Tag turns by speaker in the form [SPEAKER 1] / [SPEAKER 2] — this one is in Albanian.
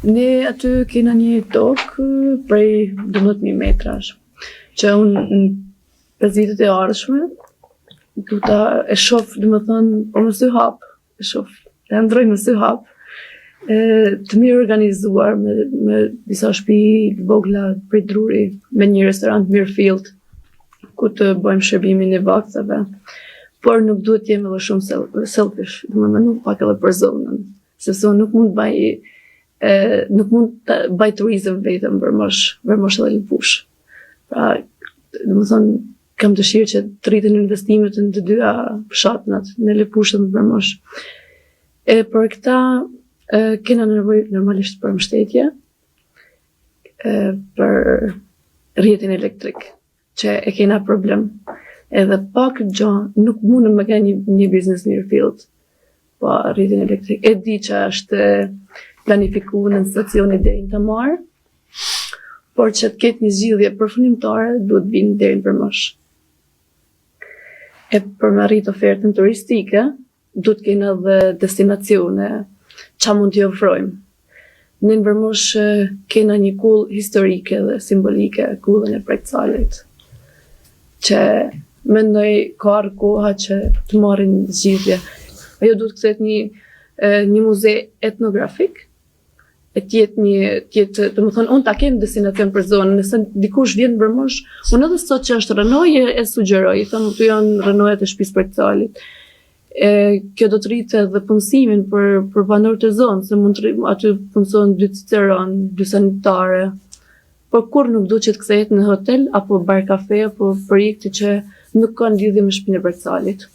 [SPEAKER 1] Ne aty kena një tokë prej 12.000 metrash, që unë në 5 vitet e ardhshme du ta e shoh, domethënë, po më sy hap, e shoh, e ndroj më sy hap, të mirë organizuar me disa shtëpi vogla prej druri, me një restorant mirë fillt, ku të bëjmë shërbimin e vakhtave, por nuk duhet të jemi edhe shumë selfish, domethënë nuk pak edhe për zonën, sepse unë nuk mund të bëj nuk mund të bëj turizëm vetëm vërmosh edhe lëpush. Pra, domethënë, kam dëshirë që të rriten investimet në të dyja fshatnat, në lëpush dhe në vërmosh. Për këta kena nevojë normalisht për mbështetje, për rrjetin elektrik, që e kena problem. Edhe pak gjë nuk mundem me kenë një biznes mirë fillt, pa rrjetin elektrik. E di që është planifikuar në stacioni deri në Tamar, por që të ketë një zgjidhje përfundimtare duhet vinë deri në Përmosh. E për me arrit ofertën turistike, duhet kena edhe destinacione që mund t'i ofrojmë. Ne në Përmosh kena një kull historike dhe simbolike, kullën e Pregcalit, që mendoj ka ardhur koha që të marrin zgjidhje. Ajo duhet kthehet një muze etnografik, e tjetë, domethënë, unë ta kem destinacion për zonën, nëse dikush vjen në Përmosh, unë edhe sot që është Rënoj e sugjeroj, i them këtu janë Rënojat e shtëpisë Pregcalit. Kjo do të rritë edhe punësimin për banorët e zonës, se mund të aty punëson 2 ciceron, 2 sanitare, por kur nuk duhet që të kthehet në hotel apo bar kafe apo projekte që nuk kanë lidhje me shtëpinë e Pregcalit.